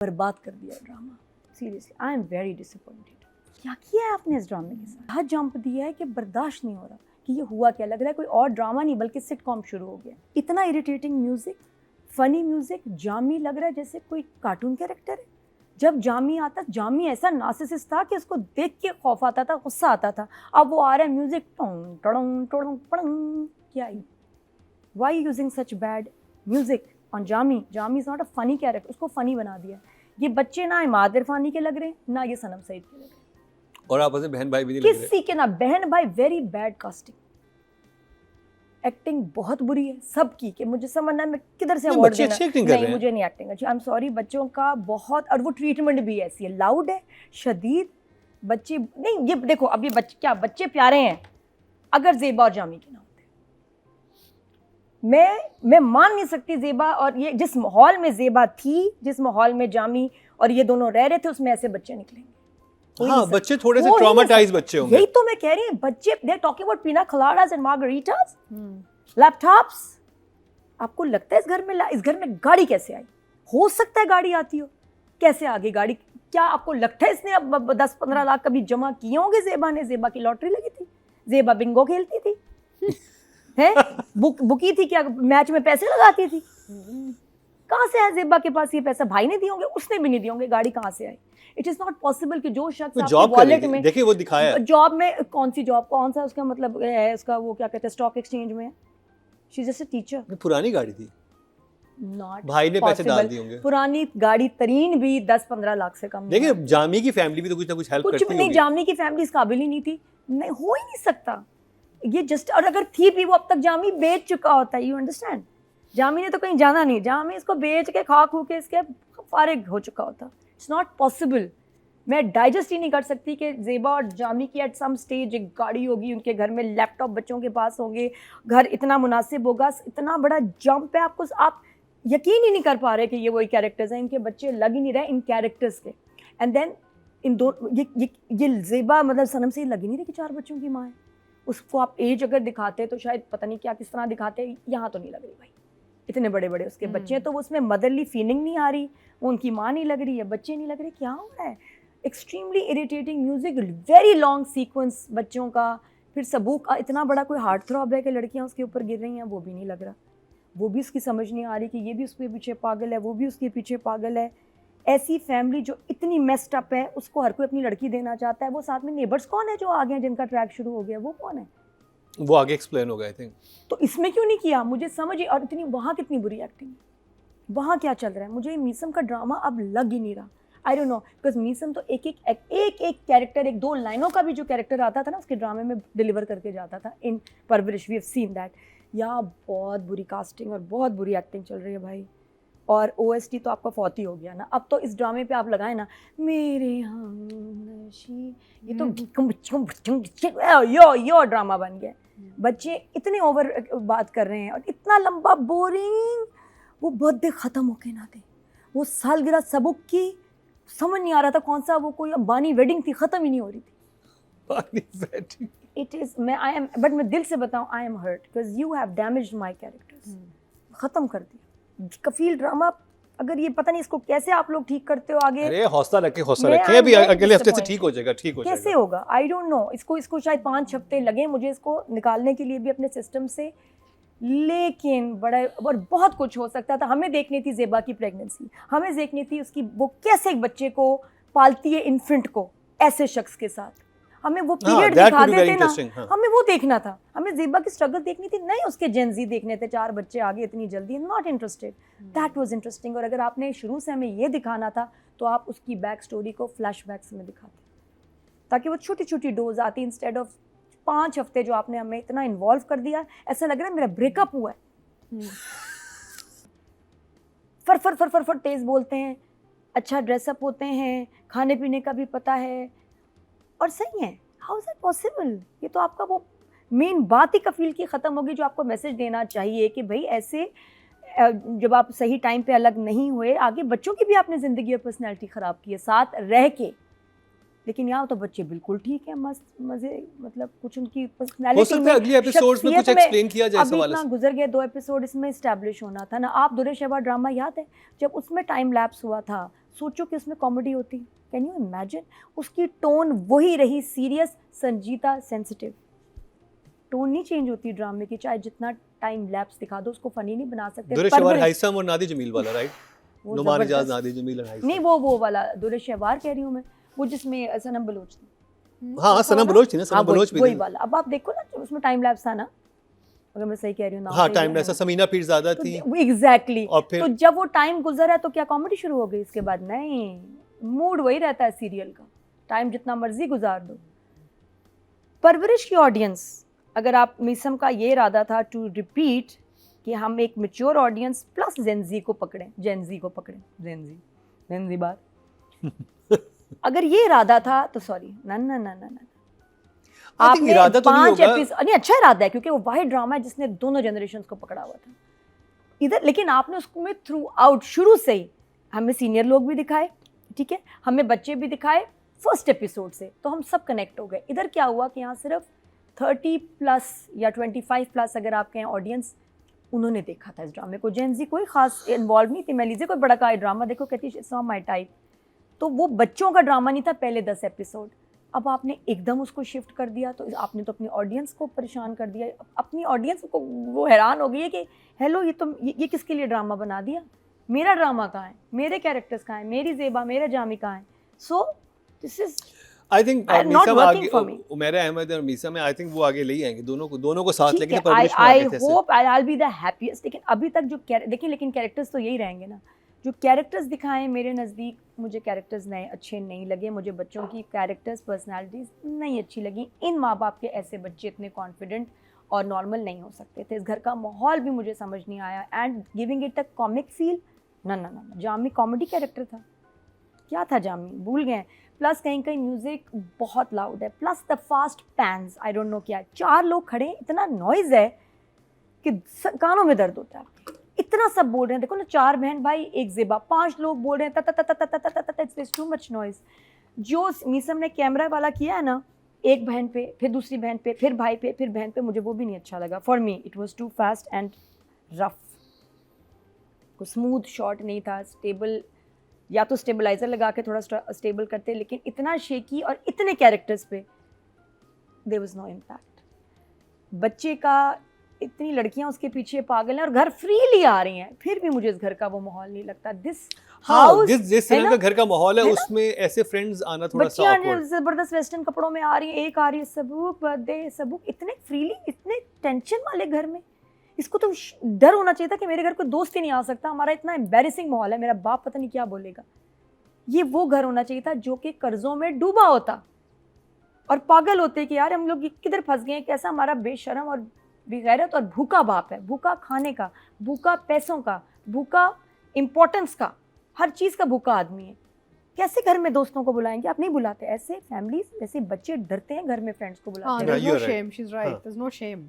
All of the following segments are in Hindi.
बर्बाद कर दिया drama. Seriously I am very disappointed. क्या किया है आपने इस ड्रामे के साथ? हद जंप दिया है कि बर्दाश्त नहीं हो रहा कि ये हुआ क्या। लग रहा है कोई और ड्रामा नहीं बल्कि सिटकॉम शुरू हो गया। इतना irritating music, funny music, Jami लग रहा है जैसे कोई कार्टून कैरेक्टर है। जब जामी आता, जामी ऐसा नार्सिसिस्ट था कि उसको देख के खौफ आता था, गुस्सा आता था। अब वो आ रहा है म्यूजिक टोंग टड़ोंग टड़ोंग पड़ंग। क्या है? Why using such bad music on Jami? Jami is not a funny character, उसको फनी बना दिया। ये बच्चे ना इमाद इरफानी के लग रहे हैं, ना ये सनम सईद के लग रहे हैं, और आपस में बहन भाई भी नहीं लग रहे। किसी के ना। बहन भाई वेरी बैड कास्टिंग, एक्टिंग बहुत बुरी है सबकी कि मुझे समझना मैं किधर से अवार्ड देना। नहीं, मुझे नहीं एक्टिंग अच्छी। आई एम सॉरी, बच्चों का बहुत, और वो ट्रीटमेंट भी ऐसी है, लाउड है, शदीद। बच्चे नहीं, ये देखो अब ये बच्चे क्या, बच्चे प्यारे हैं अगर ज़ेबा और जामी के ना होते। मैं मान नहीं सकती ज़ेबा और ये, जिस माहौल में ज़ेबा थी, जिस माहौल में जामी और ये दोनों रह रहे थे, उसमें ऐसे बच्चे निकलेंगे। हाँ, बच्चे थोड़े से ट्रॉमाटाइज बच्चे होंगे। यही तो मैं कह रही हूँ, बच्चे दे आर टॉकिंग अबाउट पीना कलाडास एंड मार्गरीटास, लैपटॉप्स। आपको लगता है इस घर में गाड़ी कैसे आई? हो सकता है गाड़ी आती हो, कैसे आ गई गाड़ी? क्या आपको लगता है इसने अब 10-15 लाख कभी जमा किए होंगे ज़ेबा ने? ज़ेबा की लॉटरी लगी थी, ज़ेबा बिंगो खेलती थी है, बुकी थी क्या, मैच में पैसे लगाती थी? कहाँ से है ज़ेबा के पास ये पैसा? भाई ने दिए होंगे, उसने भी नहीं दिए होंगे, गाड़ी कहाँ से आई? इट इज नॉट पॉसिबल कि जो शख्स आपके वॉलेट में, देखिए वो दिखाया जॉब में, कौन सी जॉब, कौन सा उसका मतलब है, उसका वो क्या कहते हैं, स्टॉक एक्सचेंज में, she is just a teacher. पुरानी गाड़ी थी, नॉट भाई ने पैसे डाल दिए होंगे। पुरानी गाड़ी तरीन भी 10-15 लाख से कम। देखिए जामी की फैमिली भी तो कुछ ना कुछ हेल्प करती होगी। कुछ नहीं, जामी की फैमिली इस काबिल ही नहीं थी, नहीं हो ही नहीं सकता ये जस्ट। और अगर थी भी, वो अब तक जामी बेच चुका होता है, यू अंडरस्टैंड? जामी ने तो कहीं जाना नहीं, जामी इसको बेच के खा खू के इसके फारिग हो चुका होता। It's not possible. मैं डाइजेस्ट ही नहीं कर सकती कि ज़ेबा और जामी की एट सम स्टेज एक गाड़ी होगी उनके घर में, लैपटॉप बच्चों के पास होंगे, घर इतना मुनासिब होगा, इतना बड़ा जंप है। आपको, आप यकीन ही नहीं कर पा रहे कि ये वही कैरेक्टर्स हैं, इनके बच्चे लग ही नहीं रहे इन कैरेक्टर्स के। एंड देन इन दो ये ज़ेबा मतलब सनम से लग ही नहीं रही कि 4 बच्चों की माँ है। उसको आप एज अगर दिखाते तो शायद पता नहीं क्या किस तरह दिखाते, यहाँ तो नहीं लग रही भाई, इतने बड़े बड़े उसके बच्चे हैं, तो वो उसमें मदरली फीलिंग नहीं आ रही, वो उनकी माँ नहीं लग रही है, बच्चे नहीं लग रहे, क्या हो रहा है? Extremely irritating music, very long sequence बच्चों का। फिर सबूक इतना बड़ा कोई हार्ट थ्रॉब है कि लड़कियां उसके ऊपर गिर रही हैं, वो भी नहीं लग रहा। वो भी उसकी समझ नहीं आ रही कि ये भी उसके पीछे पागल है, वो भी उसके पीछे पागल है। ऐसी फैमिली जो इतनी मेस्ड अप है, उसको हर कोई अपनी लड़की देना चाहता है। वो साथ में नेबर्स कौन है जो आ गए, जिनका ट्रैक शुरू हो गया, वो कौन है? वो आगे एक्सप्लेन होगा आई थिंक। तो इसमें क्यों नहीं किया? मुझे समझ। और इतनी वहाँ कितनी बुरी एक्टिंग, वहाँ क्या चल रहा है? मुझे मीसम का ड्रामा अब लग ही नहीं रहा। आई डोंट नो, बिकॉज मीसम तो एक कैरेक्टर, 1-2 लाइनों का भी जो कैरेक्टर आता था ना उसके ड्रामे में डिलीवर करके जाता था in Parwarish. We have seen that. या बहुत बुरी कास्टिंग और बहुत बुरी एक्टिंग चल रही है भाई। और OST तो आपका फौती हो गया ना। अब तो इस ड्रामे पे आप लगाए ना, मेरे हमनशी, ये तो यो ड्रामा बन गया। बच्चे इतने ओवर बात कर रहे हैं और इतना लंबा बोरिंग। वो बर्थडे ख़त्म होके ना दे, वो सालगिरह सबूक की, समझ नहीं आ रहा था कौन सा, वो कोई अंबानी वेडिंग थी, ख़त्म ही नहीं हो रही थी। इट इज़, बट मैं दिल से बताऊँ, I am hurt because you have damaged my characters. ख़त्म कर दिया कफील ड्रामा। अगर ये पता नहीं इसको कैसे आप लोग ठीक करते हो आगे। अरे हौसला रखें अभी अगले हफ्ते से ठीक हो जाएगा, कैसे होगा? आई डोंट नो। इसको शायद 5 हफ्ते लगे मुझे इसको निकालने के लिए भी अपने सिस्टम से, लेकिन बड़ा और बहुत कुछ हो सकता था। हमें देखनी थी ज़ेबा की प्रेगनेंसी, हमें देखनी थी उसकी, वो कैसे एक बच्चे को पालती है, इन्फेंट को, ऐसे शख्स के साथ। हमें वो पीरियड दिखा देते ना, हमें वो देखना था। हमें ज़ेबा की स्ट्रगल देखनी थी, नहीं उसके जेंजी देखने थे। 4 बच्चे आगे इतनी जल्दी, not interested. That was interesting. और अगर आपने शुरू से हमें ये दिखाना था तो आप उसकी बैक स्टोरी को फ्लैशबैक्स में दिखाते, ताकि वो छोटी छोटी डोज आती, इंस्टेड ऑफ 5 हफ्ते जो आपने हमें इतना इन्वॉल्व कर दिया। ऐसा लग रहा है मेरा ब्रेकअप हुआ है। फर फर फर फर फर तेज बोलते हैं, अच्छा ड्रेसअप होते हैं, खाने पीने का भी पता है और सही है। How is that possible? ये तो आपका वो मेन बात ही कफील की ख़त्म होगी, जो आपको मैसेज देना चाहिए कि भाई ऐसे जब आप सही टाइम पे अलग नहीं हुए, आगे बच्चों की भी आपने ज़िंदगी और पर्सनैलिटी ख़राब की है साथ रह के। लेकिन यहाँ तो बच्चे बिल्कुल ठीक है, मस्त मज़े, मतलब कुछ उनकी पर्सनैलिटी में, अगले एपिसोड्स में कुछ एक्सप्लेन किया जाए। अभी इतना गुजर गया, 2 एपिसोड इसमें इस्टेब्लिश होना था ना। आप दुरे शहबा ड्रामा याद है जब उसमें टाइम लैप्स हुआ था, सोचो कि उसमें कॉमेडी होती, कैन यू इमेजिन? उसकी टोन वही रही, सीरियस, संजीदा, सेंसिटिव। टोन नहीं चेंज होती ड्रामे की, चाहे जितना टाइम लैप्स दिखा दो, उसको फनी नहीं बना सकते। दुरेशवार हाइसम और नादी जमील वाला, राइट? वो नुमान इजाज, जबरदस्त। नादी जमील और हाइसम। नहीं वो वाला दुरेशवार कह रही हूँ मैं, वो जिसमें सनम बलोच थी। हाँ सनम बलोच थी ना, सनम बलोच भी वही थी। वाला। अब आप देखो ना, उसमें टाइम लैप्स था ना, अगर मैं सही कह रही हूँ ना। हाँ टाइम लैप्स, समीना पीरज़ादा थी। एग्जैक्टली। और फिर तो जब वो टाइम गुजरा तो क्या कॉमेडी शुरू हो गई इसके बाद? नहीं, मूड वही रहता है सीरियल का, टाइम जितना मर्जी गुजार दो। परवरिश की ऑडियंस, अगर आप मीसम का ये इरादा था टू रिपीट कि हम एक मैच्योर ऑडियंस प्लस जेनजी को पकड़ें, जेनजी बात अगर ये इरादा था तो सॉरी, ना आपने इरादा तो नहीं 5 होगा। एपिसोड, नहीं अच्छा इरादा है क्योंकि वो वाहिद ड्रामा है जिसने दोनों जनरेशंस को पकड़ा हुआ था इधर। लेकिन आपने उसको में थ्रू आउट शुरू से ही हमें सीनियर लोग भी दिखाए, ठीक है, हमें बच्चे भी दिखाए फर्स्ट एपिसोड से, तो हम सब कनेक्ट हो गए। इधर क्या हुआ कि यहाँ सिर्फ 30+ या 25+ अगर आप कहें ऑडियंस, उन्होंने देखा था इस ड्रामे को। जेनजी कोई खास इन्वॉल्व नहीं थी। मैं लीजिए कोई बड़ा का ड्रामा देखो, कहती इट्स नॉट माय टाइप। तो वो बच्चों का ड्रामा नहीं था पहले 10 एपिसोड। अब आपने एकदम उसको शिफ्ट कर दिया, तो आपने तो अपनी ऑडियंस को परेशान कर दिया। अपनी ऑडियंस को वो हैरान हो गई है कि हेलो, ये किसके लिए ड्रामा बना दिया? मेरा ड्रामा कहाँ है? मेरे कैरेक्टर्स कहाँ हैं? मेरी ज़ेबा, मेरा जामी कहाँ है? So this is I think not working for me. Umaira Ahmad और मीसा में आई थिंक वो आगे ले ही आएंगे, दोनों को साथ लेके। I hope I will be the happiest. लेकिन अभी तक जो देखिए, लेकिन कैरेक्टर्स तो यही रहेंगे ना। जो कैरेक्टर्स दिखाएं मेरे नज़दीक, मुझे कैरेक्टर्स नए अच्छे नहीं लगे। मुझे बच्चों की कैरेक्टर्स, पर्सनालिटीज़ नहीं अच्छी लगी। इन माँ बाप के ऐसे बच्चे इतने कॉन्फिडेंट और नॉर्मल नहीं हो सकते थे। इस घर का माहौल भी मुझे समझ नहीं आया। And giving it a comic feel, ना जामी कॉमेडी कैरेक्टर था, क्या था जामी, भूल गए। प्लस कहीं कहीं म्यूजिक बहुत लाउड है, plus the fast pace, I don't know क्या। 4 लोग खड़े हैं, इतना नॉइज है कि कानों में दर्द होता है। इतना सब बोल रहे हैं, देखो ना, 4 बहन भाई, एक ज़ेबा, 5 लोग बोल रहे हैं, इट्स टू मच नॉइज। जो मीसम ने कैमरा वाला किया है ना, एक बहन पे, फिर दूसरी बहन पे, फिर भाई पे, फिर बहन पे, मुझे वो भी नहीं अच्छा लगा। For me it was too fast and rough. कोई स्मूथ शॉट नहीं था, स्टेबल, या तो स्टेबलाइजर लगा के थोड़ा स्टेबल करते, लेकिन इतना शेकी और इतने कैरेक्टर्स पे देयर वाज नो इम्पैक्ट। बच्चे का, इतनी लड़कियां उसके पीछे पागल हैं और घर फ्रीली आ रही हैं, फिर भी मुझे इस घर का वो माहौल नहीं लगता। दिस हाउस, जिस तरह का घर का माहौल है उसमें ऐसे फ्रेंड्स आना थोड़ा सा awkward। जबरदस्त वेस्टर्न कपड़ों में आ रही है, एक आ रही है सबूक बर्थडे सबूक, इतने फ्रीली, इतने टेंशन वाले घर में। इसको तो डर होना चाहिए था कि मेरे घर कोई दोस्त ही नहीं आ सकता, हमारा इतना एम्बैरेसिंग माहौल है, मेरा बाप पता नहीं क्या बोलेगा। ये वो घर होना चाहिए था जो कि कर्जों में डूबा होता और पागल होते कि यार हम लोग किधर फंस गए, कैसा हमारा बेशरम और बेगैरत और भूखा बाप है, भूखा खाने का, भूखा पैसों का, भूखा इंपॉर्टेंस का, हर चीज़ का भूखा आदमी है। कैसे घर में दोस्तों को बुलाएंगे? आप नहीं बुलाते। ऐसे फैमिलीज, ऐसे बच्चे डरते हैं घर में फ्रेंड्स को बुलाते हैं। there's no shame, she's right, there's no shame.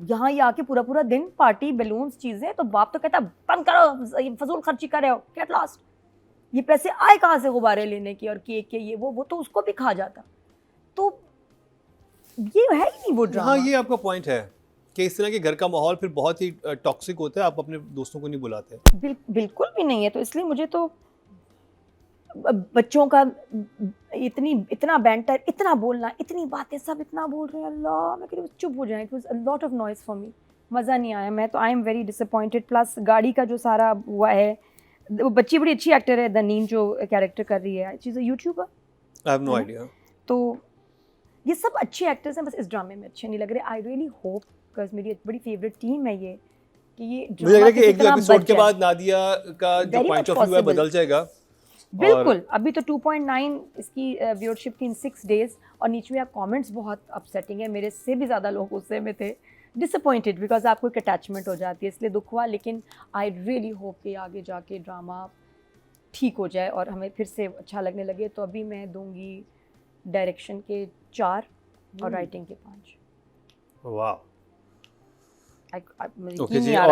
यहाँ ये आके पूरा दिन पार्टी, बैलून्स, चीजें, तो बाप तो कहता बंद करो, ये फजूल खर्ची कर रहे हो, गेट लॉस्ट। ये पैसे आए कहाँ से गुब्बारे लेने की और केक के, ये वो तो उसको भी खा जाता। तो ये है ही नहीं वो ड्रामा। हाँ, ये आपका पॉइंट है कि इस तरह के घर का माहौल फिर बहुत ही टॉक्सिक होता है, आप अपने दोस्तों को नहीं बुलाते। बिल्कुल भी नहीं है। तो इसलिए मुझे तो बच्चों का इतना बैंटर, इतना बोलना, इतनी बातें, सब इतना बोल रहे हैं, अल्लाह, मैं कह रही हूँ चुप हो जाए। It was a lot of noise for me, मज़ा नहीं आया। मैं तो I am very disappointed. Plus गाड़ी का जो सारा हुआ है, वो बच्ची बड़ी अच्छी एक्टर है, दनीन जो कैरेक्टर कर रही है, चीज़ YouTuber, I have no idea. तो ये सब अच्छे एक्टर्स हैं, बस इस ड्रामे में अच्छे नहीं लग रहे। आई रियली होप, बिकॉज मेरी बड़ी फेवरेट टीम है ये, कि ये मुझे लग रहा है कि एक दो एपिसोड के बाद नादिया का जो पॉइंट ऑफ व्यू है बदल जाएगा। बिल्कुल। अभी तो 2.9 इसकी व्यूअरशिप थी इन 6 डेज, और नीचे में कमेंट्स बहुत अपसेटिंग है। मेरे से भी ज़्यादा लोग गुस्से में थे, डिसअपॉइंटेड, बिकॉज आपको एक अटैचमेंट हो जाती है, इसलिए दुख हुआ। लेकिन आई रियली होप कि आगे जाके ड्रामा ठीक हो जाए और हमें फिर से अच्छा लगने लगे। तो अभी मैं दूंगी डायरेक्शन के 4 और राइटिंग के 5। वाह, मुझे यकीन नहीं आ रहा